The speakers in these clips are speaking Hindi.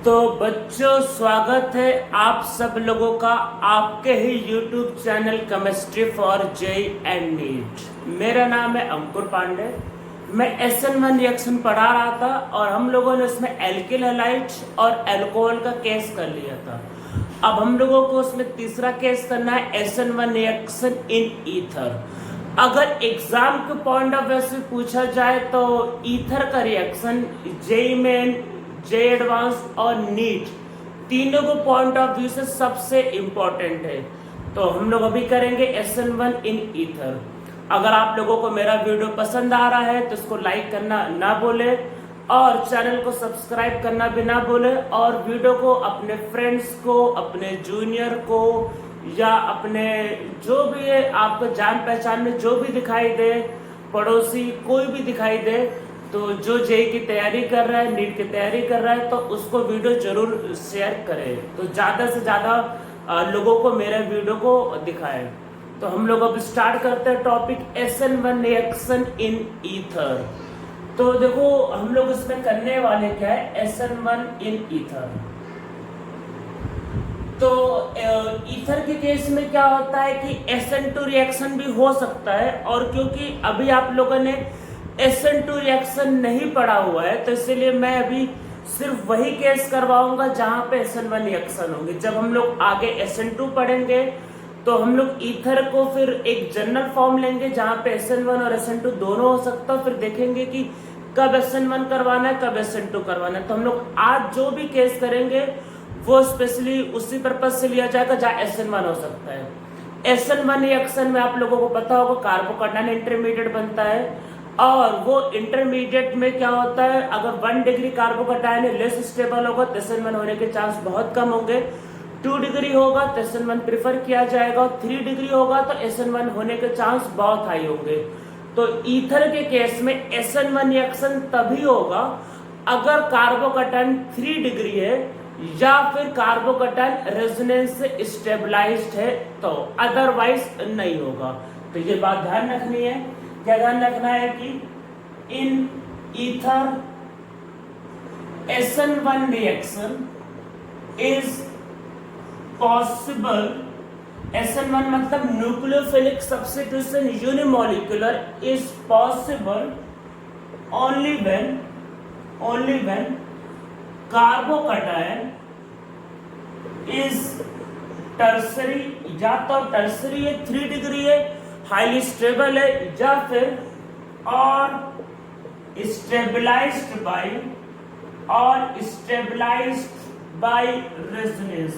तो बच्चों, स्वागत है आप सब लोगों का आपके ही YouTube channel chemistry for JEE and NEET. मेरा नाम है अंकुर पांडे। मैं SN1 रिएक्शन पढ़ा रहा था और हम लोगों ने उसमें एल्किल हैलाइड्स और अल्कोहल का केस कर लिया था। अब हम लोगों को उसमें तीसरा केस करना है SN1 रिएक्शन इन ईथर। अगर एग्जाम के पॉइंट ऑफ व्यू से पूछा जाए तो ईथर का reaction JEE main, JEE advance और नीट तीनों को पॉइंट ऑफ व्यू से सबसे इम्पोर्टेंट है। तो हम लोग अभी करेंगे SN1 इन ईथर। अगर आप लोगों को मेरा वीडियो पसंद आ रहा है तो इसको लाइक करना ना भूले और चैनल को सब्सक्राइब करना भी ना भूले और वीडियो को अपने फ्रेंड्स को, अपने जूनियर को या अपने जो भी है आपको जान पहचान में जो भी दिखाई दे, पड़ोसी कोई भी दिखाई दे, तो जो जेई की तैयारी कर रहा है, नीट की तैयारी कर रहा है, तो उसको वीडियो जरूर शेयर करें। तो ज़्यादा से ज़्यादा लोगों को मेरे वीडियो को दिखाएं। तो हम लोग अब स्टार्ट करते हैं topic SN1 reaction in ether. तो देखो हम लोग इसमें करने वाले क्या है, SN1 इन ईथर। तो ईथर के केस में क्या होता है कि SN2 रिएक्शन भी हो सकता है, और क्योंकि अभी आप लोगों ने SN2 रिएक्शन नहीं पढ़ा हुआ है तो इसीलिए मैं अभी सिर्फ वही केस करवाऊंगा जहां पे SN1 रिएक्शन होंगे। जब हम लोग आगे SN2 पढ़ेंगे तो हम लोग ईथर को फिर एक जनरल फॉर्म लेंगे जहां पे SN1 और SN2 दोनों हो सकता है। फिर देखेंगे कि कब SN1 करवाना है, कब SN2 करवाना है। तो हम लोग आज जो भी केस करेंगे वो स्पेशली उसी पर्पज से लिया जाएगा जहाँ SN1 हो सकता है। SN1 रिएक्शन में आप लोगों को पता होगा कार्बोकैटायन इंटरमीडिएट बनता है, और वो इंटरमीडिएट में क्या होता है, अगर 1 डिग्री कार्बोकैटायन लेस स्टेबल होगा तो SN1 होने के चांस बहुत कम होंगे। 2 डिग्री होगा तो SN1 प्रिफर किया जाएगा, और 3 डिग्री होगा तो SN1 होने के चांस बहुत हाई होंगे। तो ईथर के केस में SN1 रिएक्शन तभी होगा अगर कार्बोकैटायन 3 डिग्री है या फिर कार्बोकैटायन रेजोनेंस से स्टेबलाइज्ड है, तो अदरवाइज नहीं होगा। तो ये बात ध्यान रखनी है। क्या ध्यान रखना है कि in ether SN1 reaction is possible. SN1 मतलब nucleophilic substitution unimolecular is possible only when carbocation is tertiary, या तो टर्सरी है, 3 डिग्री है, हाईली स्टेबल है, या फिर और स्टेबलाइज्ड बाय रेजोनेंस,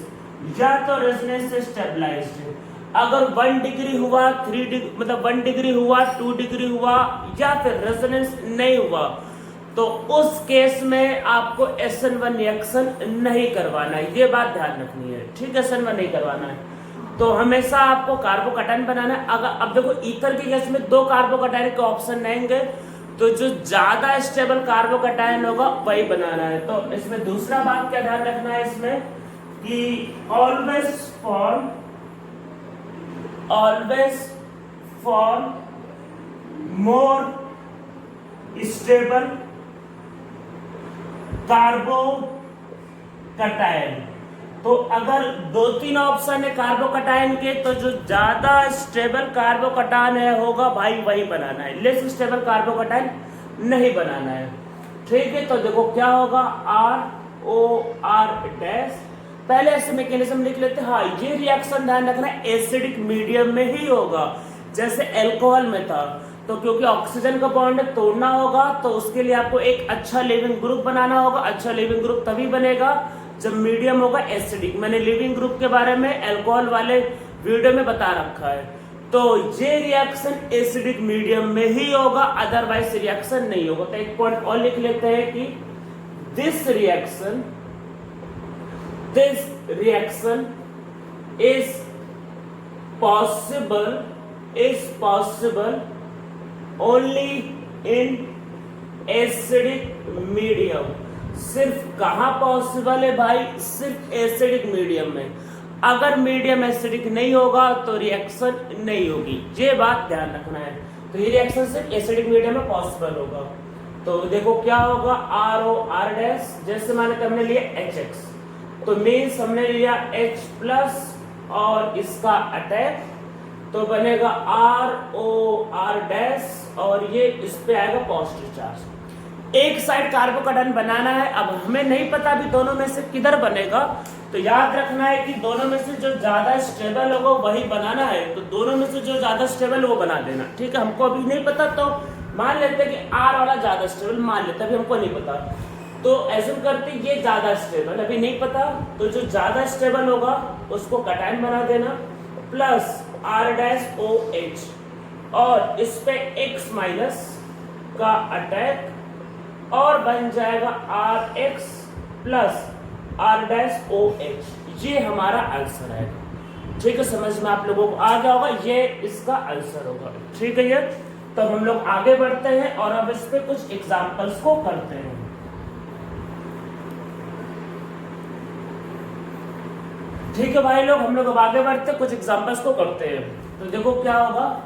या तो रेजोनेंस से स्टेबलाइज्ड है। अगर 1 डिग्री हुआ, 3 डिग्री मतलब 1 डिग्री हुआ, 2 डिग्री हुआ, या फिर रेजोनेंस नहीं हुआ, तो उस केस में आपको SN1 रिएक्शन नहीं करवाना है। ये बात ध्यान रखनी है, ठीक है। SN1 नहीं करवाना है तो हमेशा आपको कार्बोकैटायन बनाना है। अगर अब देखो ईथर के केस में 2 कार्बोकैटायन के ऑप्शन रहेंगे, तो जो ज्यादा स्टेबल कार्बोकैटायन होगा वही बनाना है। तो इसमें दूसरा बात क्या ध्यान रखना है इसमें कि always for more stable carbocation. तो अगर 2-3 ऑप्शन है कार्बोकैटायन के, तो जो ज्यादा स्टेबल कार्बोकैटायन है होगा भाई वही बनाना है, लेस स्टेबल कार्बोकैटायन नहीं बनाना है, ठीक है। तो देखो क्या होगा, ROR डैश। पहले ऐसे मैकेनिज्म लिख लेते हैं। हाँ, ये रिएक्शन ध्यान रखना एसिडिक मीडियम में ही होगा, जैसे अल्कोहल में था। तो क्योंकि ऑक्सीजन का बॉन्ड तोड़ना होगा तो उसके लिए आपको एक अच्छा लिविंग ग्रुप बनाना होगा। अच्छा लिविंग ग्रुप तभी बनेगा जब मीडियम होगा एसिडिक। मैंने लिविंग ग्रुप के बारे में अल्कोहल वाले वीडियो में बता रखा है। तो ये रिएक्शन एसिडिक मीडियम में ही होगा, अदरवाइज रिएक्शन नहीं होगा। तो एक पॉइंट और लिख लेते हैं कि this reaction is possible only in acidic medium. सिर्फ कहां पॉसिबल है भाई, सिर्फ एसिडिक मीडियम में। अगर मीडियम एसिडिक नहीं होगा तो रिएक्शन नहीं होगी, ये बात ध्यान रखना है। तो ये रिएक्शन सिर्फ एसिडिक मीडियम में पॉसिबल होगा। तो देखो क्या होगा, आर ओ आर डैश, जैसे माने कि हमने लिया एच एक्स, तो मीन्स हमने लिया एच प्लस और इसका अटैक, तो बनेगा आर ओ आर डैश और ये इस पे आएगा पॉजिटिव चार्ज। एक साइड कार्बोकैटायन बनाना है, अब हमें नहीं पता अभी दोनों में से किधर बनेगा, तो याद रखना है कि दोनों में से जो ज्यादा स्टेबल होगा वही बनाना है, तो दोनों में से जो ज्यादा स्टेबल वो बना देना, ठीक है। हमको अभी नहीं पता तो मान लेते हैं कि आर वाला ज्यादा स्टेबल, मान लेते अभी हमको नहीं पता, तो एज्यूम करते ये ज्यादा स्टेबल, अभी नहीं पता, तो जो ज्यादा स्टेबल होगा उसको कैटायन बना देना, plus R dash O H और इस पे एक्स माइनस का अटैक और बन जाएगा R X plus R dash O H. ये हमारा आंसर है, ठीक है। समझ में आप लोगों को आ गया होगा, ये इसका आंसर होगा, ठीक है। ये तो हम लोग आगे बढ़ते हैं और अब इस पे कुछ एग्जांपल्स को करते हैं। ठीक है भाई लोग, हम लोग अब आगे बढ़ते कुछ एग्जांपल्स को करते हैं। तो देखो क्या होगा,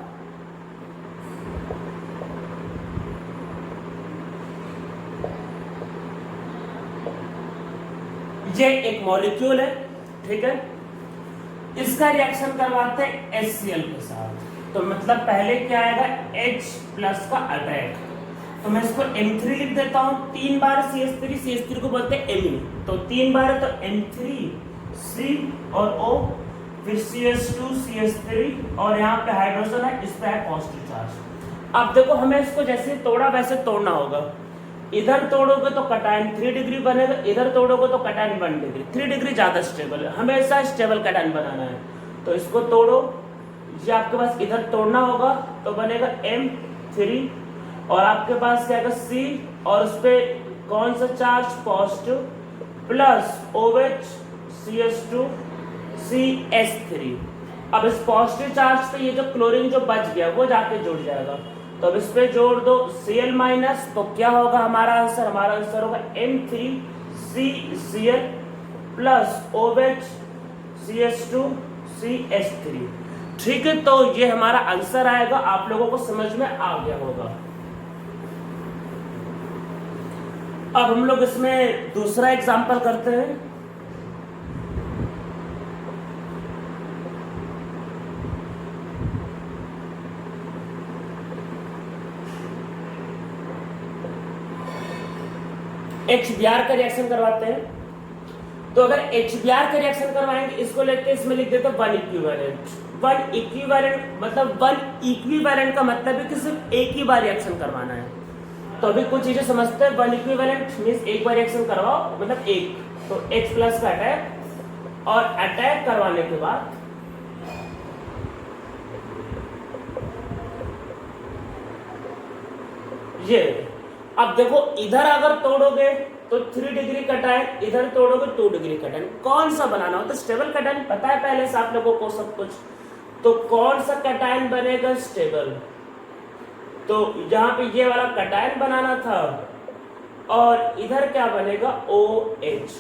ये एक मॉलिक्यूल है, ठीक है, इसका रिएक्शन करवाते हैं HCl के साथ, तो मतलब पहले क्या आएगा, H प्लस का अटैक, तो मैं इसको M3 लिख देता हूं, 3 बार CH3 को बोलते हैं Me, तो 3 बार है तो M3C और O, फिर CH2CH3 और यहाँ पे हाइड्रोजन है, इस पे है पॉजिटिव चार्ज। अब देखो हमें इसको जैसे तोड़ा वैसे तोड़ना होगा, इधर तोड़ोगे तो कैटायन 3 डिग्री बनेगा, इधर तोड़ोगे तो कैटायन 1 डिग्री, 3 डिग्री ज्यादा स्टेबल है, हमेशा स्टेबल कैटायन बनाना है, तो इसको तोड़ो, ये आपके पास इधर तोड़ना होगा तो बनेगा M3 और आपके पास क्या आएगा C और उस पे कौन सा charge, positive, plus OH CH2 CH3। अब इस पॉजिटिव चार्ज पे ये जो क्लोरीन जो बच गया वो जाके जुड़ जाएगा, तो अब इस पे जोड़ दो Cl माइनस, तो क्या होगा हमारा आंसर, हमारा आंसर होगा M3CCl plus OH CH2 CH3, ठीक है। तो ये हमारा आंसर आएगा, आप लोगों को समझ में आ गया होगा। अब हम लोग इसमें दूसरा एग्जांपल करते हैं। HBr का रिएक्शन करवाते हैं, तो अगर HBr का रिएक्शन करवाएंगे, इसको लेके इसमें लिख देते हैं 1 इक्विवेलेंट। 1 इक्विवेलेंट मतलब 1 इक्विवेलेंट का मतलब है कि सिर्फ एक ही बार रिएक्शन करवाना है, तो अभी कुछ चीजें समझते हैं। 1 इक्विवेलेंट मींस एक बार रिएक्शन करवाओ, मतलब एक, तो H प्लस का अटैक और अटैक करवाने के बाद ये, अब देखो इधर अगर तोड़ोगे तो 3 डिग्री कैटायन, इधर तोड़ोगे 2 डिग्री कैटायन, कौन सा बनाना हो, तो स्टेबल कैटायन पता है पहले से आप लोगों को सब कुछ, तो कौन सा कैटायन बनेगा स्टेबल, तो यहाँ पे ये वाला कैटायन बनाना था और इधर क्या बनेगा OH,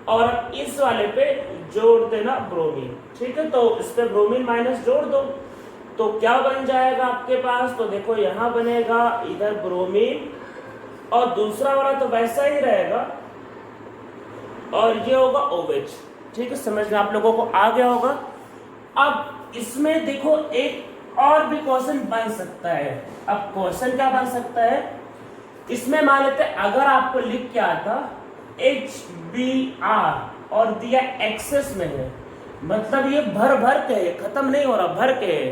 और इस वाले पे जोड़ देना ब्रोमीन, ठीक है। तो इस पे ब्रोमीन माइनस जोड़ दो, तो क्या बन जाएगा आपके पास, तो देखो यहाँ बनेगा इधर ब्रोमीन और दूसरा वाला तो वैसा ही रहेगा और ये होगा OH, ठीक है। समझ में आप लोगों को आ गया होगा। अब इसमें देखो एक और भी क्वेश्चन बन सकता है। अब क्वेश्चन क्या बन सकता है, इसमें मान लेते हैं अगर आपको लिख के आता HBr और दिया एक्सेस में है, मतलब ये भर भर के है, खत्म नहीं हो रहा, भर के है,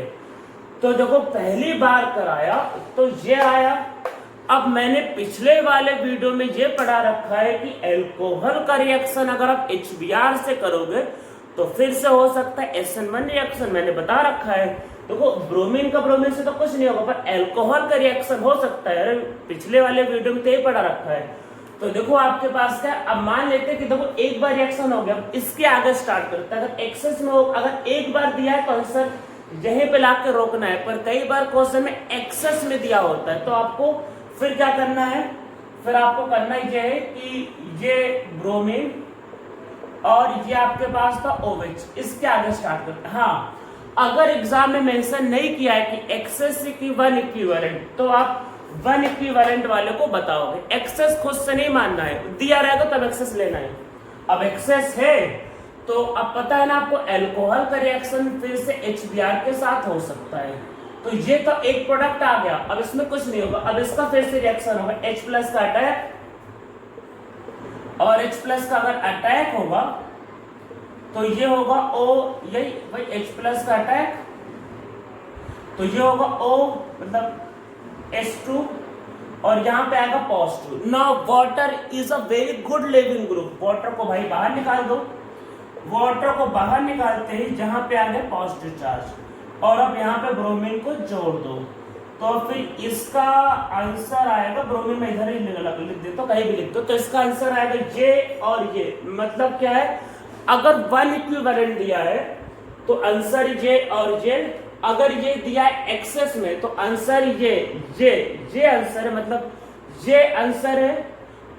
तो देखो पहली बार कराया तो ये आया। अब मैंने पिछले वाले वीडियो में ये पढ़ा रखा है कि अल्कोहल का रिएक्शन अगर आप HBr से करोगे तो फिर से हो सकता है SN1 रिएक्शन, मैंने बता रखा है। देखो ब्रोमीन का ब्रोमीन से तो कुछ नहीं होगा, पर अल्कोहल का रिएक्शन हो सकता है, पिछले वाले वीडियो में तो ये पढ़ा रखा है। तो देखो आपके पास क्या, अब मान लेते हैं कि देखो एक बार रिएक्शन हो गया, इसके आगे स्टार्ट करता है, अगर एक्सेस में हो, अगर एक बार दिया है तो आंसर यहीं पे लाके रोकना है, पर कई बार क्वेश्चन में एक्सेस में दिया होता है, तो आपको फिर क्या करना है, फिर आपको करना ये है कि ये ब्रोमीन और ये आपके पास था OH, इसके आगे स्टार्ट करता है। हाँ, अगर एग्जाम में मेंशन नहीं किया है कि एक्सेस की 1 इक्विवेलेंट, तो आप वन इक्विवेलेंट वाले को बताओगे। एक्सेस खुद से नहीं मानना है, दिया रहेगा तब एक्सेस लेना है। अब एक्सेस है तो अब पता है ना आपको, एल्कोहल का रिएक्शन फिर से HBr के साथ हो सकता है, तो ये तो एक प्रोडक्ट आ गया। अब इसमें कुछ नहीं होगा, अब इसका फिर से रिएक्शन होगा, H प्लस का अटैक, और H प्लस का अगर अटैक होगा तो ये होगा O, यही भाई H प्लस का अटैक, तो ये होगा O मतलब H2, और यहाँ पे आएगा positive. Now water is a very good leaving group, water को भाई बाहर निकाल दो, वाटर को बाहर निकालते ही जहां पे आ गया पॉजिटिव चार्ज, और अब यहाँ पे ब्रोमीन को जोड़ दो, तो फिर इसका आंसर आएगा, ब्रोमीन में इधर ही लिख देता, कहीं भी लिख दो, तो इसका आंसर आएगा ये और ये। मतलब क्या है, अगर वन इक्विवेलेंट दिया है तो आंसर ये और ये, अगर ये दिया है एक्सेस में तो आंसर ये आंसर है, मतलब ये आंसर है,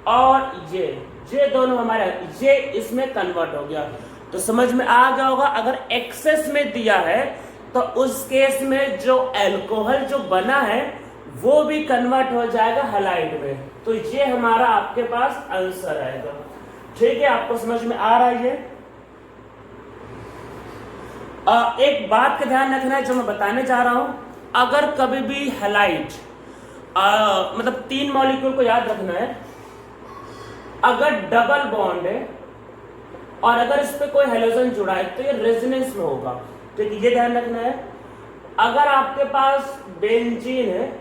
और ये दोनों हमारे, ये इसमें कन्वर्ट हो गया। तो समझ में आ गया होगा, अगर एक्सेस में दिया है तो उस केस में जो एल्कोहल जो बना है वो भी कन्वर्ट हो जाएगा हैलाइड में, तो ये हमारा आपके पास आंसर आएगा। ठीक है, आपको समझ में आ रहा है ये? एक बात का ध्यान रखना है जो मैं बताने जा रहा हूं, अगर कभी भी हैलाइड मतलब 3 मॉलिक्यूल को याद रखना है, अगर डबल बॉन्ड है और अगर इस पे कोई हेलोजन जुड़ा है तो ये रेजोनेंस में होगा। तो ये ध्यान रखना है, अगर आपके पास बेंजीन है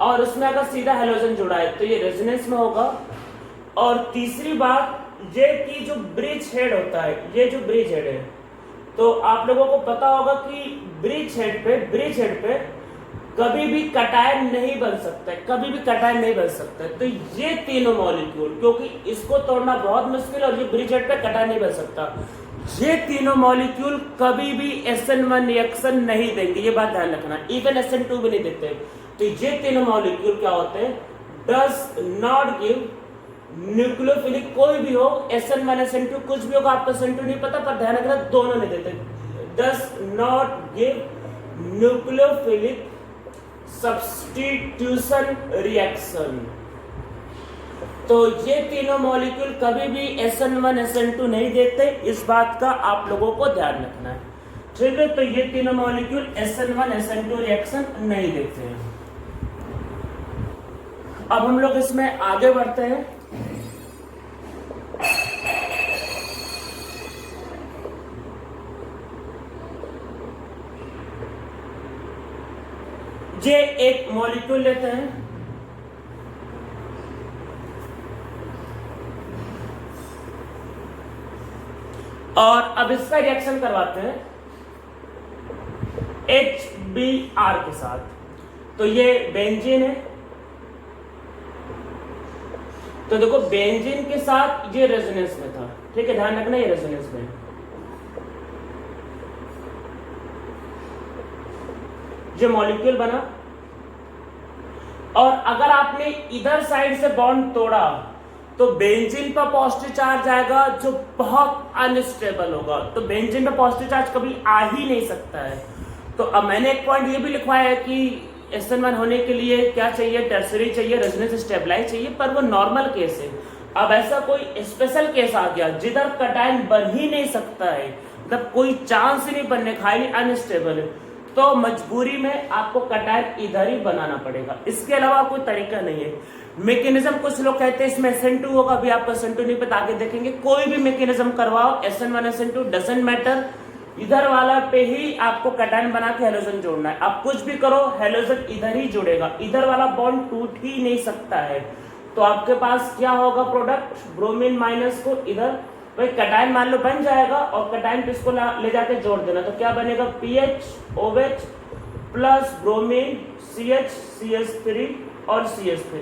और उसमें अगर सीधा हेलोजन जुड़ा है तो ये रेजोनेंस में होगा। और तीसरी बात ये कि जो ब्रिज हेड होता है, ये जो ब्रिज हेड है, तो आप लोगों को पता होगा कि ब्रिज हेड पे कभी भी कटायन नहीं बन सकता है, कभी भी कटायन नहीं बन सकता है। तो ये तीनों मॉलिक्यूल, क्योंकि इसको तोड़ना बहुत मुश्किल और ये ब्रिज हेड पे कटायन नहीं बन सकता, ये तीनों मॉलिक्यूल कभी भी SN1 रिएक्शन नहीं देंगे, ये बात ध्यान रखना। इवन SN2 भी नहीं देते। तो ये तीनों मॉलिक्यूल क्या होते हैं, डज नॉट गिव न्यूक्लियोफिलिक, कोई भी हो SN1 SN2 कुछ भी होगा, आपको SN2 नहीं पता पर ध्यान रखना दोनों नहीं देते, does not give nucleophilic substitution reaction. तो ये तीनों मॉलिक्यूल कभी भी SN1 SN2 नहीं देते, इस बात का आप लोगों को ध्यान रखना है। ठीक है, तो ये तीनों मॉलिक्यूल SN1 SN2 रिएक्शन नहीं देते हैं। अब हम लोग इसमें आगे बढ़ते हैं। ये एक मॉलिक्यूल लेते हैं, और अब इसका रिएक्शन करवाते हैं HBr के साथ। तो ये बेंजीन है, तो देखो बेंजीन के साथ ये रेजोनेंस में था, ठीक है, ध्यान रखना ये रेजोनेंस में। ये मॉलिक्यूल बना, और अगर आपने इधर साइड से बॉन्ड तोड़ा तो बेंजीन पर पॉजिटिव चार्ज आएगा जो बहुत अनस्टेबल होगा, तो बेंजीन पर पॉजिटिव चार्ज कभी आ ही नहीं सकता है। तो अब मैंने एक पॉइंट ये भी लिखवाया है कि SN1 होने के लिए क्या चाहिए, टर्सरी चाहिए, रेजोनेंस स्टेबलाइज चाहिए, पर वो नॉर्मल केस है। अब ऐसा कोई स्पेशल केस आ गया जिधर कटायन बन ही नहीं सकता है, मतलब कोई चांस ही नहीं बनने, खाली अनस्टेबल है, तो मजबूरी में आपको कटायन इधर ही बनाना पड़ेगा, इसके अलावा कोई तरीका नहीं है। मैकेनिज्म कुछ लोग कहते हैं इसमें SN2 होगा, अभी आपको SN2 नहीं पता, आगे देखेंगे। कोई भी मैकेनिज्म करवाओ, SN1 SN2 डजंट मैटर, इधर वाला पे ही आपको कटायन बना के हेलोजन जोड़ना है। आप कुछ भी करो हेलोजन इधर ही जुड़ेगा, इधर वाला बॉन्ड टूट ही नहीं सकता है। तो आपके पास क्या होगा प्रोडक्ट, ब्रोमीन माइनस को इधर, भाई कटायन मान लो बन जाएगा, और कटायन पे इसको ले जाके जोड़ देना, तो क्या बनेगा, PHOH plus bromine CH CH3 और CH3।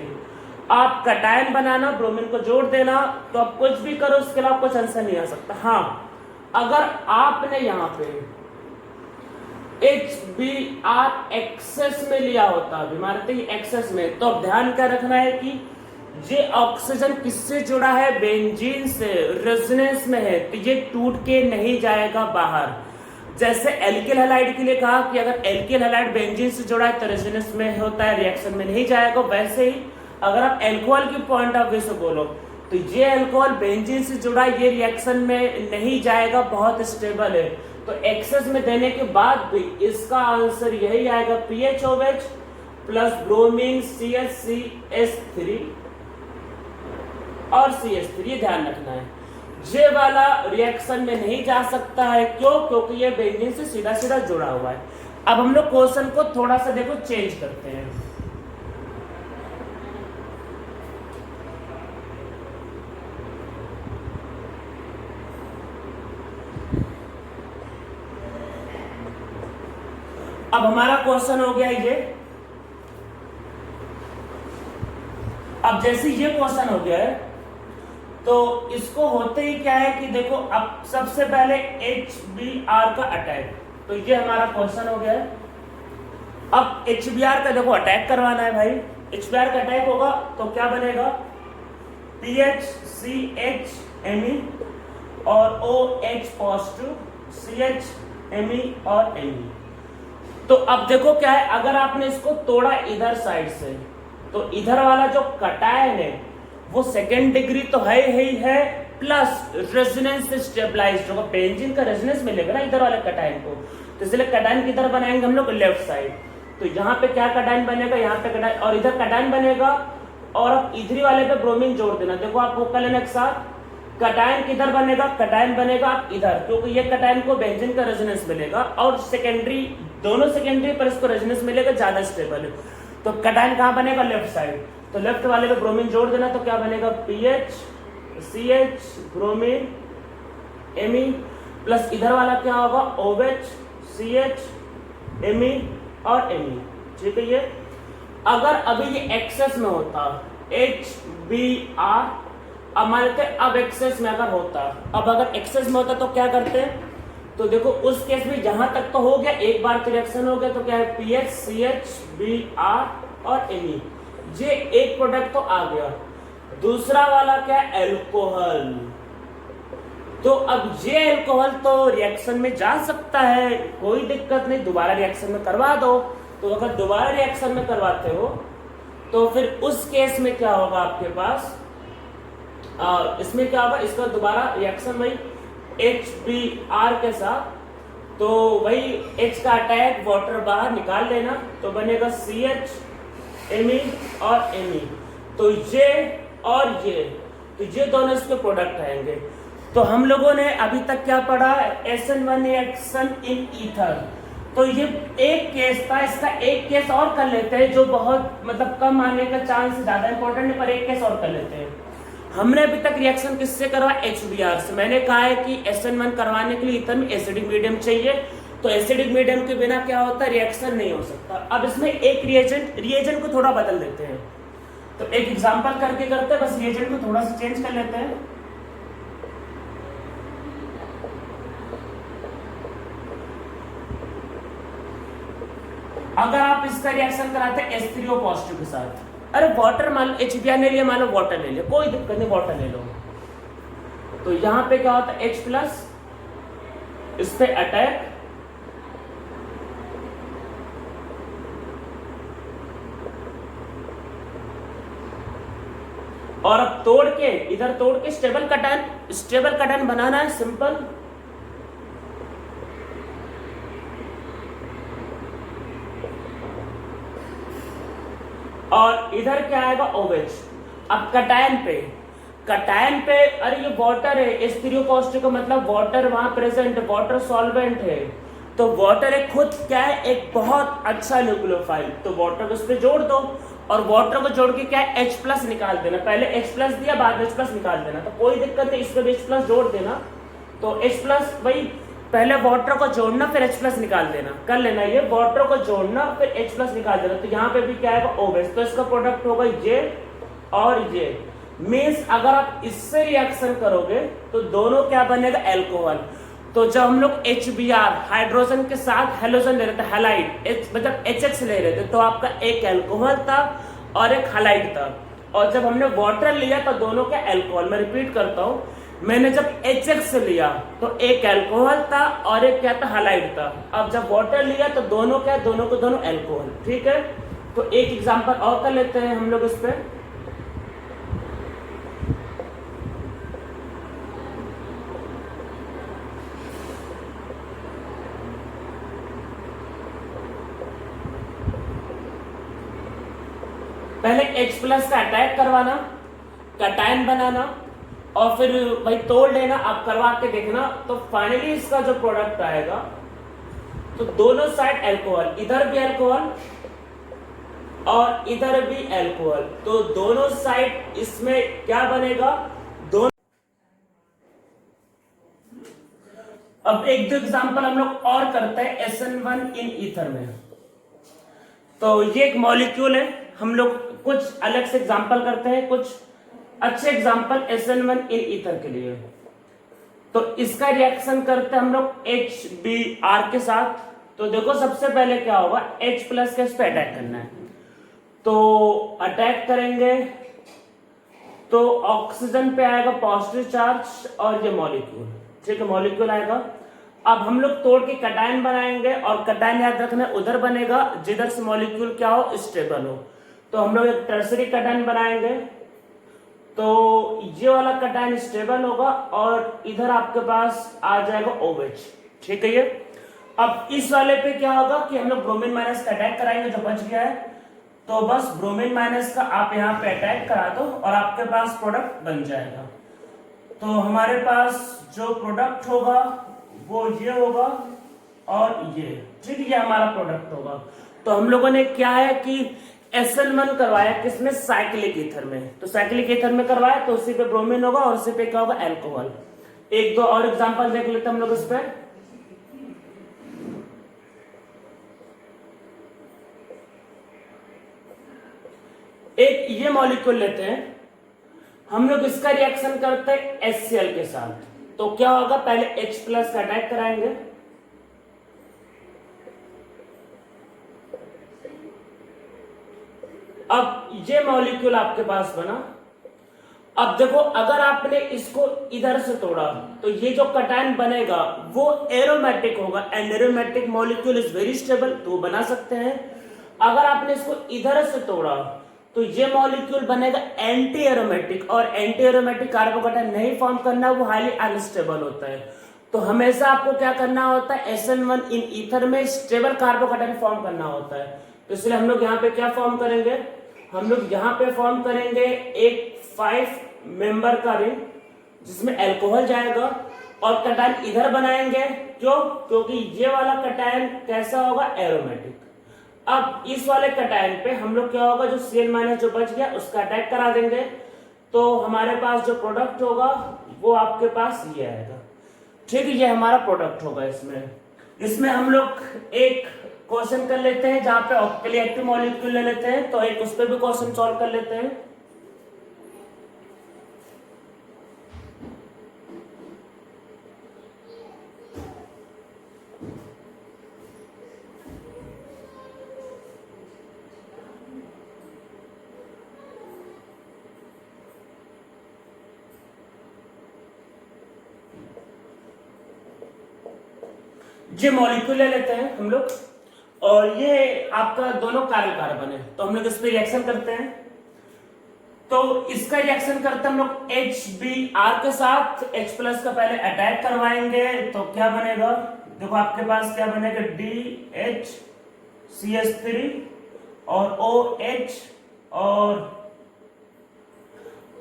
आप कटायन बनाना, ब्रोमीन को जोड़ देना, तो आप कुछ भी करो उसके अलावा कुछ आंसर नहीं आ सकता। हाँ, अगर आपने यहाँ पे HBr एक्सेस में लिया होता, अभी मानते ही एक्सेस में, तो अब ध्यान क्या रखना है कि ये ऑक्सीजन किससे जुड़ा है, बेंजीन से, रेजोनेंस में है, तो ये टूट के नहीं जाएगा बाहर। जैसे एल्किल हैलाइड के लिए कहा कि अगर एल्किल हैलाइड बेंजीन से जुड़ा है तो रेजोनेंस में होता है, रिएक्शन में नहीं जाएगा। वैसे ही अगर आप अल्कोहल की पॉइंट ऑफ व्यू से बोलो तो ये अल्कोहल बेंजीन से जुड़ा है, ये रिएक्शन में नहीं जाएगा, बहुत स्टेबल है। तो एक्सेस में देने के बाद भी इसका आंसर यही आएगा, PHOH प्लस ब्रोमीन CH3 और CH3। ये ध्यान रखना है, ये वाला रिएक्शन में नहीं जा सकता है। क्यों? क्योंकि ये बेंजीन से सीधा सीधा जुड़ा हुआ है। अब हम लोग क्वेश्चन को थोड़ा सा देखो चेंज करते हैं। अब हमारा क्वेश्चन हो गया ये, अब जैसे ये क्वेश्चन हो गया है तो इसको होते ही क्या है कि देखो, अब सबसे पहले HBr का अटैक, तो ये हमारा क्वेश्चन हो गया है। अब HBr का देखो अटैक करवाना है भाई। HBr का अटैक होगा तो क्या बनेगा, PHCHMe और OH पॉजिटिव, CHMe और Me। तो अब देखो क्या है, अगर आपने इसको तोड़ा इधर साइड से तो इधर वाला जो कटायन है वो सेकेंड डिग्री तो है ही है, प्लस रेजोनेंस से स्टेबलाइज्ड होगा, बेंजीन का रेजोनेंस मिलेगा ना इधर वाले कटायन को। तो इसलिए कटायन किधर बनाएंगे हम लोग, लेफ्ट साइड। तो यहाँ पे क्या कटायन बनेगा, यहाँ पे कटायन और इधर कटायन बनेगा, और अब इधरी वाले पे ब्रोमीन जोड़ देना। देखो आप वो कर लेना एक साथ, कटायन किधर बनेगा, कटायन बनेगा आप इधर, क्योंकि ये कटायन को बेंजीन का रेजोनेंस मिलेगा और सेकेंडरी, दोनों सेकेंडरी पर इसको रेजोनेंस मिलेगा, ज्यादा स्टेबल है। तो कटायन कहाँ बनेगा, लेफ्ट साइड। तो लेफ्ट वाले पे ब्रोमीन जोड़ देना, तो क्या बनेगा, PHCH ब्रोमीन Me प्लस इधर वाला क्या होगा, OH CH Me और Me। ठीक है। ये अगर अभी ये एक्सेस में होता HBr, अब मानते हैं अब एक्सेस में अगर होता, अब अगर एक्सेस में होता तो क्या करते हैं, तो देखो उस केस में यहां तक तो हो गया, एक बार रिएक्शन हो गया, तो क्या है, PHCHBr और Me, ये एक प्रोडक्ट तो आ गया। दूसरा वाला क्या है, एल्कोहल। तो अब ये एल्कोहल तो रिएक्शन में जा सकता है, कोई दिक्कत नहीं, दोबारा रिएक्शन में करवा दो। तो अगर दोबारा रिएक्शन में करवाते हो तो फिर उस केस में क्या होगा आपके पास, इसमें क्या होगा, इसका दोबारा रिएक्शन वही HBr के साथ, तो वही H का अटैक, वाटर बाहर निकाल लेना, तो बनेगा CHMe और Me। तो ये और ये, तो ये दोनों इसके प्रोडक्ट आएंगे। तो हम लोगों ने अभी तक क्या पढ़ा, SN1 रिएक्शन इन ईथर। तो ये एक केस था, इसका एक केस और कर लेते हैं, जो बहुत मतलब कम आने का चांस, ज्यादा इंपॉर्टेंट है, पर एक केस और कर लेते हैं। हमने अभी तक रिएक्शन किससे करवा, HBr से। मैंने कहा है कि SN1 करवाने के लिए ईथर में एसिडिक मीडियम चाहिए, तो एसिडिक मीडियम के बिना क्या होता है, रिएक्शन नहीं हो सकता। अब इसमें एक रिएजेंट को थोड़ा बदल देते हैं, तो एक एग्जांपल करके करते हैं, बस रिएजेंट को थोड़ा सा चेंज कर लेते हैं। अगर आप इसका रिएक्शन कराते हैं H3O पॉजिटिव के साथ, अरे वाटर मान लो, HBr ने लिया, मान लो वाटर ले लिया, कोई दिक्कत नहीं, वाटर ले लो। तो यहां पे क्या होता है, H प्लस, इस पे अटैक, और अब तोड़ के इधर तोड़ के स्टेबल कटायन बनाना है, सिंपल। और इधर क्या आएगा, OH। अब कटायन पे अरे ये वाटर है, H3O पॉजिटिव का मतलब वाटर वहां प्रेजेंट, वाटर सॉल्वेंट है। तो वाटर एक खुद क्या है, एक बहुत अच्छा न्यूक्लियोफाइल, तो वाटर को उस पर जोड़ दो, और वाटर को जोड़ के क्या है, H प्लस निकाल देना। पहले H प्लस दिया, बाद में H प्लस निकाल देना, तो कोई दिक्कत नहीं, इस पर H प्लस जोड़ देना। तो H प्लस वही, पहले वाटर को जोड़ना फिर H प्लस निकाल देना, कर लेना, ये वाटर को जोड़ना फिर H प्लस निकाल देना। तो यहाँ पे भी क्या आएगा, OH। तो इसका प्रोडक्ट होगा ये और ये। मीन्स अगर आप इससे रिएक्शन करोगे तो दोनों क्या बनेगा, एल्कोहल। तो जब हम लोग HBr हाइड्रोजन के साथ हेलोजन ले रहे थे, हैलाइड मतलब HX ले रहे थे, तो आपका एक एल्कोहल था और एक हैलाइड था। और जब हमने वाटर लिया तो दोनों का एल्कोहल। मैं रिपीट करता हूँ, मैंने जब HX से लिया तो एक अल्कोहल था और एक क्या था, हालाइड था। अब जब वाटर लिया तो दोनों क्या, दोनों को दोनों अल्कोहल। ठीक है, तो एक एग्जांपल और कर लेते हैं हम लोग इस पे। पहले H+ का अटैक करवाना, कटायन बनाना और फिर भाई तोड़ लेना। आप करवा के देखना तो फाइनली इसका जो प्रोडक्ट आएगा तो दोनों साइड अल्कोहल, इधर भी अल्कोहल और इधर भी अल्कोहल, तो दोनों साइड इसमें क्या बनेगा, दोनों। अब एक दो एग्जांपल हम लोग और करते हैं SN1 इन ईथर में। तो ये एक मॉलिक्यूल है, हम लोग कुछ अलग से एग्जांपल करते हैं, कुछ अच्छे एग्जांपल SN1 इन ईथर के लिए। तो इसका रिएक्शन करते हैं हम लोग HBr के साथ। तो देखो सबसे पहले क्या होगा, H+ के इस पे अटैक करना है। तो अटैक करेंगे तो ऑक्सीजन पे आएगा पॉजिटिव चार्ज और ये मॉलिक्यूल, ठीक है, मॉलिक्यूल आएगा। अब हम लोग तोड़ के कटायन बनाएंगे और कटायन याद रखना उधर बनेगा जिधर से मॉलिक्यूल क्या हो, स्टेबल हो। तो हम लोग एक टर्सरी कटायन बनाएंगे, तो ये वाला कटायन स्टेबल होगा और इधर आपके पास आ जाएगा OH, ठीक है। ये अब इस वाले पे क्या होगा कि हम लोग ब्रोमीन माइनस का अटैक कराएंगे जो बच गया है। तो बस ब्रोमीन माइनस का आप यहाँ पे अटैक करा दो और आपके पास प्रोडक्ट बन जाएगा। तो हमारे पास जो प्रोडक्ट होगा वो ये होगा और ये, ठीक है, ये हमारा प्रोडक्ट होगा। तो हम लोगों ने क्या है कि SN1 करवाया किसमें, साइक्लिक ईथर में। तो साइक्लिक ईथर में करवाया तो उसी पे ब्रोमीन होगा और उसी पे क्या होगा, अल्कोहल। एक दो और एग्जांपल देख लेते हैं हम लोग इस पे। एक ये मॉलिक्यूल लेते हैं हम लोग, इसका रिएक्शन करते हैं HCl के साथ। तो क्या होगा, पहले H+ का अटैक कराएंगे, अब ये मॉलिक्यूल आपके पास बना। अब देखो अगर आपने इसको इधर से तोड़ा तो ये जो कटायन बनेगा वो एरोमेटिक होगा, and aromatic molecule is very stable, तो बना सकते हैं। अगर आपने इसको इधर से तोड़ा तो ये मॉलिक्यूल बनेगा एंटी एरोमेटिक, और एंटी एरोमेटिक कार्बोकटायन नहीं फॉर्म करना, वो हाईली अनस्टेबल होता है। तो हमेशा आपको क्या करना होता है, SN1 इन ईथर में स्टेबल कार्बोकटायन फॉर्म करना होता है। तो इसलिए हम लोग यहाँ पे क्या फॉर्म करेंगे, हम लोग यहाँ पे फॉर्म करेंगे एक 5 मेंबर का रिंग जिसमें अल्कोहल जाएगा और कटायन इधर बनाएंगे। क्यों, क्योंकि ये वाला कटायन कैसा होगा, एरोमेटिक। अब इस वाले कटायन पे हम लोग क्या होगा, जो Cl- जो बच गया उसका अटैक करा देंगे। तो हमारे पास जो प्रोडक्ट होगा वो आपके पास ये आएगा, ठीक है, ये हमारा प्रोडक्ट होगा। इसमें हम लोग एक क्वेश्चन कर लेते हैं जहां पे ऑप्टिकली एक्टिव मॉलिक्यूल ले लेते हैं, तो एक उस पर भी क्वेश्चन सॉल्व कर लेते हैं। ये मॉलिक्यूल ले लेते हैं हम लोग और ये आपका दोनों कार्बन कार्बन है। तो हम लोग इस पे रिएक्शन करते हैं। तो इसका रिएक्शन करते हैं हम लोग HBr के साथ। H+ का पहले अटैक करवाएंगे तो क्या बनेगा, देखो आपके पास क्या बनेगा, DHCH3 और OH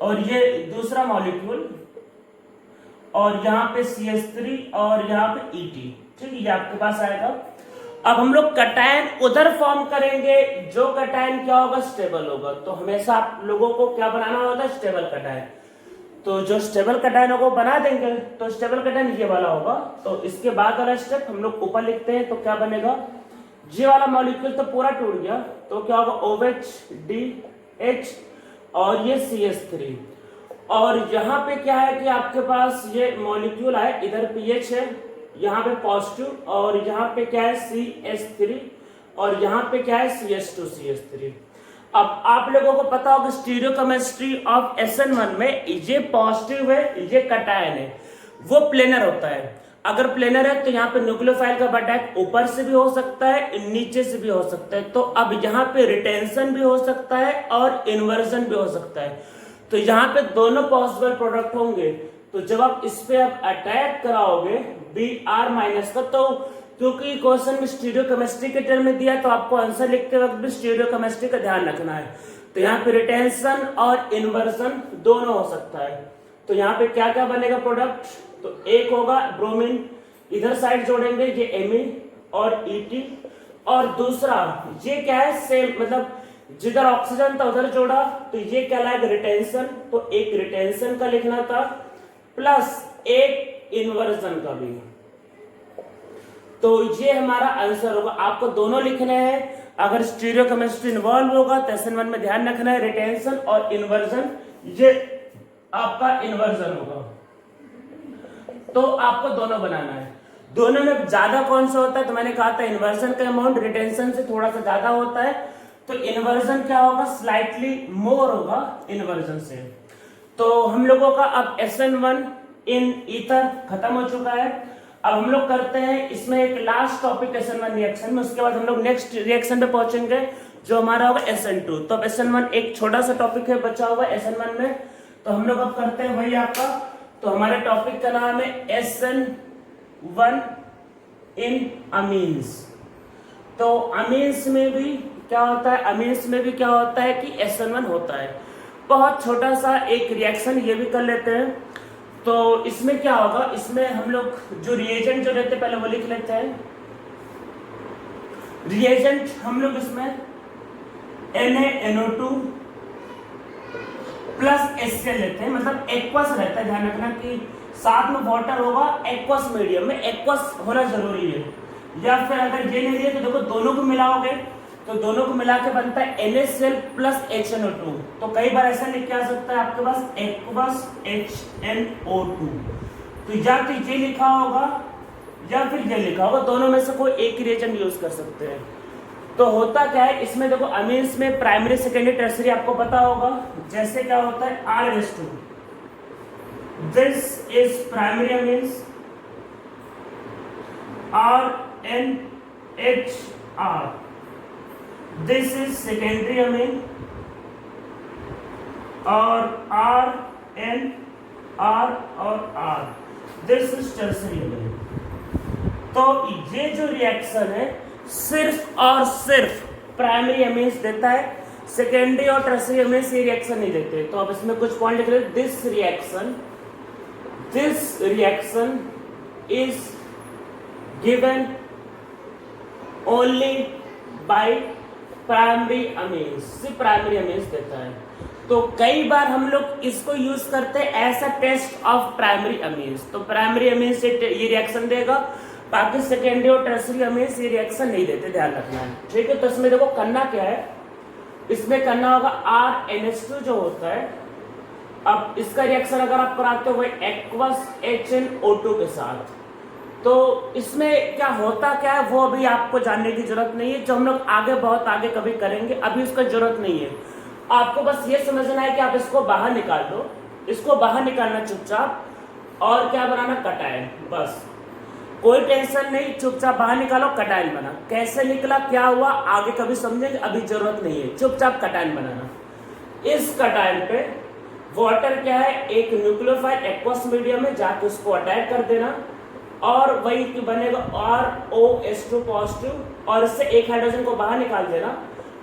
और ये दूसरा मॉलिक्यूल और यहाँ पे CH3 और यहाँ पे ET, ठीक है, ये आपके पास आएगा। अब हम लोग कटायन उधर फॉर्म करेंगे जो कटायन क्या होगा, स्टेबल होगा। तो हमेशा आप लोगों को क्या बनाना होता है, स्टेबल कटायन। तो जो स्टेबल कटायन होगा बना देंगे। तो स्टेबल कटायन ये वाला होगा। तो इसके बाद वाला स्टेप हम लोग ऊपर लिखते हैं। तो क्या बनेगा, ये वाला मॉलिक्यूल तो पूरा टूट गया, तो क्या होगा, OH DH और ये CH3। और यहाँ पे क्या है कि आपके पास ये मॉलिक्यूल है, इधर पीएच है, यहाँ पे पॉजिटिव, और यहाँ पे क्या है CH3 और यहाँ पे क्या है CH2 CH3। अब आप लोगों को पता होगा स्टीरियोकेमिस्ट्री ऑफ SN1 में ये पॉजिटिव है, ये कटायन है, वो प्लेनर होता है। अगर प्लेनर है तो यहाँ पे न्यूक्लियोफाइल का अटैक ऊपर से भी हो सकता है, नीचे से भी हो सकता है। तो अब यहाँ पे रिटेंशन भी हो सकता है और इन्वर्जन भी हो सकता है। तो यहाँ पे दोनों पॉसिबल प्रोडक्ट होंगे। तो जब आप इस पे आप अटैक कराओगे Br- का, तो क्योंकि क्वेश्चन में स्टीरियोकेमिस्ट्री के टर्म में दिया, तो आपको आंसर लिखते वक्त भी स्टीरियोकेमिस्ट्री का ध्यान रखना है। तो यहाँ पे रिटेंशन और इन्वर्जन दोनों हो सकता है। तो यहाँ पे क्या क्या बनेगा प्रोडक्ट, तो एक होगा ब्रोमीन, इधर साइड जोड़ेंगे ये Ame और Et, और दूसरा ये क्या है सेम, मतलब जिधर ऑक्सीजन था उधर जोड़ा, तो ये क्या लाएगा रिटेंशन, तो एक रिटेंशन का लिखना था प्लस एक इन्वर्जन का भी। तो ये हमारा आंसर होगा। आपको दोनों लिखने हैं। अगर स्टीरियोकेमिस्ट्री इन्वॉल्व होगा तो SN1 में ध्यान रखना है रिटेंशन और इन्वर्जन, ये आपका इन्वर्जन होगा। तो आपको दोनों बनाना है। दोनों में ज्यादा कौन सा होता है, तो मैंने कहा था इन्वर्जन का अमाउंट रिटेंशन से थोड़ा सा ज्यादा होता है। तो इन्वर्जन क्या होगा, स्लाइटली मोर होगा इन्वर्जन से। तो हम लोगों का अब SN1 इन ईथर खत्म हो चुका है। अब हम लोग करते हैं इसमें एक लास्ट टॉपिक SN1 रिएक्शन में, उसके बाद हम लोग नेक्स्ट रिएक्शन पे पहुंचेंगे जो हमारा होगा SN2। तो अब SN1 एक छोटा सा टॉपिक है बचा हुआ SN1 में, तो हम लोग अब करते हैं वही आपका। तो हमारे टॉपिक का नाम है SN1 इन अमीन्स। तो अमीन्स में भी क्या होता है, अमीन्स में भी क्या होता है कि SN1 होता है। बहुत छोटा सा एक रिएक्शन ये भी कर लेते हैं। तो इसमें क्या होगा, इसमें हम लोग जो रिएजेंट जो रहते हैं पहले वो लिख लेते हैं। रिएजेंट हम लोग इसमें NaNO2 प्लस HCl लेते हैं, मतलब एक्वस रहता है। ध्यान रखना कि साथ में वाटर होगा, एक्वस मीडियम में एक्वस होना जरूरी है। या फिर अगर ये नहीं है तो देखो दोनों को मिलाओगे तो दोनों को मिला के बनता है NaCl प्लस HNO2। तो कई बार ऐसा लिख के आ सकता है आपके पास एक्वस HNO2। तो या तो ये लिखा होगा या फिर ये लिखा होगा, दोनों में से कोई एक रिएजेंट यूज कर सकते हैं। तो होता क्या है इसमें, देखो अमीन्स में प्राइमरी सेकेंडरी टर्सरी आपको पता होगा। जैसे क्या होता है R/2, this is primary amines, RNHR, this is secondary amine, और RNR और R, दिस इज टर्सरी अमीन। तो ये जो रिएक्शन है सिर्फ और सिर्फ प्राइमरी अमीन्स देता है, सेकेंडरी और टर्सरी अमीन्स ये रिएक्शन नहीं देते। तो अब इसमें कुछ पॉइंट लिख रहे हैं। This reaction is given only by primary amines, सिर्फ प्राइमरी अमीन्स देता है। तो कई बार हम लोग इसको यूज करते हैं as a test of primary amines. तो प्राइमरी अमीन्स ये रिएक्शन देगा, बाकी सेकेंडरी और टर्सरी अमीन्स ये रिएक्शन नहीं देते, ध्यान रखना है। ठीक है, तो इसमें देखो करना क्या है, इसमें करना होगा RNH2 जो होता है। अब इसका रिएक्शन अगर आप कराते हो एक्वस HNO2 के साथ, तो इसमें क्या होता क्या है वो अभी आपको जानने की जरूरत नहीं है, जो हम लोग आगे बहुत आगे कभी करेंगे, अभी उसका जरूरत नहीं है। आपको बस ये समझना है कि आप इसको बाहर निकाल दो, इसको बाहर निकालना चुपचाप, और क्या बनाना, कटायन। बस कोई टेंशन नहीं, चुपचाप बाहर निकालो, कटायन बना। कैसे निकला क्या हुआ आगे कभी समझेंगे, अभी जरूरत नहीं है, चुपचाप कटायन बनाना। इस कटायन पे वाटर क्या है, एक न्यूक्लियोफाइल एक्वस मीडियम में जाके उसको अटैक कर देना, और वही बनेगा ROH2 पॉजिटिव, और इससे एक हाइड्रोजन को बाहर निकाल देना,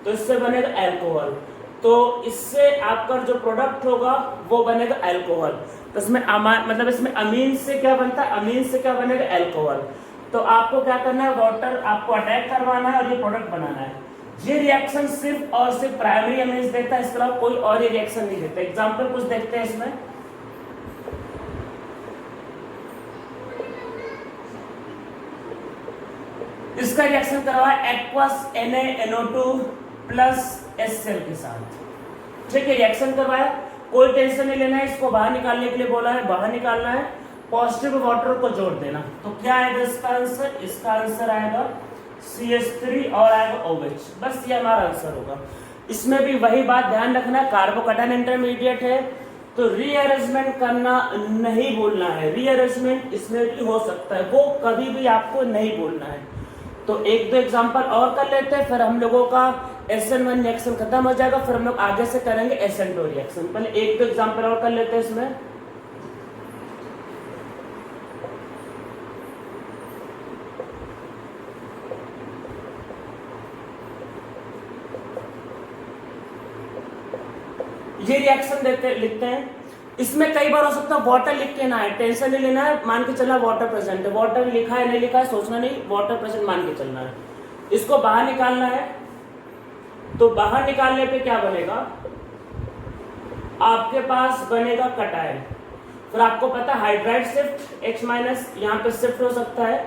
तो इससे बनेगा अल्कोहल। तो इससे आपका जो प्रोडक्ट होगा वो बनेगा अल्कोहल। तो इसमें मतलब इसमें अमीन से क्या बनता है, अमीन से क्या बनेगा, अल्कोहल। तो आपको क्या करना है, वाटर आपको अटैक करवाना है और ये प्रोडक्ट बनाना है। ये रिएक्शन सिर्फ और सिर्फ प्राइमरी अमीन्स देता है, इसके अलावा कोई और ये रिएक्शन नहीं देता। एग्जाम्पल कुछ देखते हैं इसमें। इसका रिएक्शन करवा एक्वस NaNO2 प्लस HCl के साथ। ठीक है, रिएक्शन करवाया, कोई टेंशन नहीं लेना है, इसको बाहर निकालने के लिए बोला है, बाहर निकालना है, पॉजिटिव वाटर को जोड़ देना। तो क्या आएगा इसका आंसर, इसका आंसर आएगा CH3 और आएगा OH। बस ये हमारा आंसर होगा। इसमें भी वही बात ध्यान रखना, कार्बोकैटायन इंटरमीडिएट है तो रीअरेंजमेंट करना नहीं बोलना है। रीअरेंजमेंट इसमें भी हो सकता है, वो कभी भी आपको नहीं बोलना है। तो एक दो एग्जांपल और कर लेते हैं, फिर हम लोगों का SN1 रिएक्शन खत्म हो जाएगा, फिर हम लोग आगे से करेंगे SN2 रिएक्शन। पहले एक दो एग्जांपल और कर लेते हैं इसमें। ये रिएक्शन लिखते हैं। इसमें कई बार हो सकता है वाटर लिख के ना है, टेंशन नहीं लेना है, मान के चलना वाटर प्रेजेंट है। वाटर लिखा है नहीं लिखा है सोचना नहीं, वाटर प्रेजेंट मान के चलना है। इसको बाहर निकालना है, तो बाहर निकालने पे क्या बनेगा, आपके पास बनेगा कटायन। फिर आपको पता है हाइड्राइड शिफ्ट H माइनस यहाँ पे शिफ्ट हो सकता है,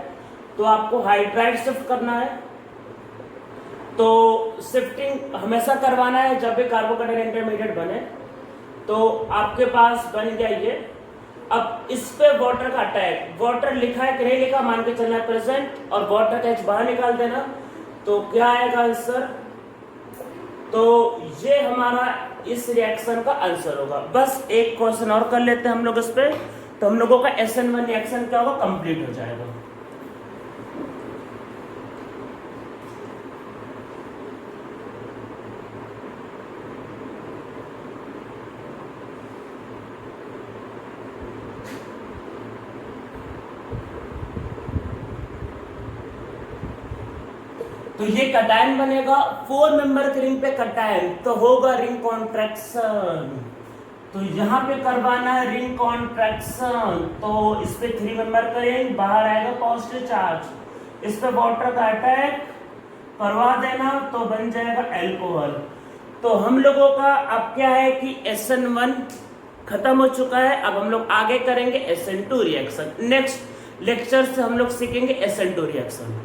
तो आपको हाइड्राइड शिफ्ट करना है। तो शिफ्टिंग हमेशा करवाना है जब भी कार्बोकैटायन इंटरमीडिएट बने। तो आपके पास बन गया ये। अब इस पे वाटर का अटैक, वाटर लिखा है कि नहीं लिखा मान के चलना है प्रेजेंट, और वाटर का H बाहर निकाल देना, तो क्या आएगा आंसर। तो ये हमारा इस रिएक्शन का आंसर होगा। बस एक क्वेश्चन और कर लेते हैं हम लोग इस पे, तो हम लोगों का SN1 रिएक्शन क्या होगा, कंप्लीट हो जाएगा। तो ये कटायन बनेगा, 4 मेंबर के रिंग पे कटायन, तो होगा रिंग कॉन्ट्रैक्शन। तो यहाँ पे करवाना है रिंग कॉन्ट्रैक्शन, तो इस पे 3 मेंबर का रिंग, बाहर आएगा पॉजिटिव चार्ज, इस पे वाटर का अटैक करवा देना, तो बन जाएगा अल्कोहल। तो हम लोगों का अब क्या है कि SN1 खत्म हो चुका है। अब हम लोग आगे करेंगे SN2 रिएक्शन। नेक्स्ट लेक्चर से हम लोग सीखेंगे SN2 रिएक्शन।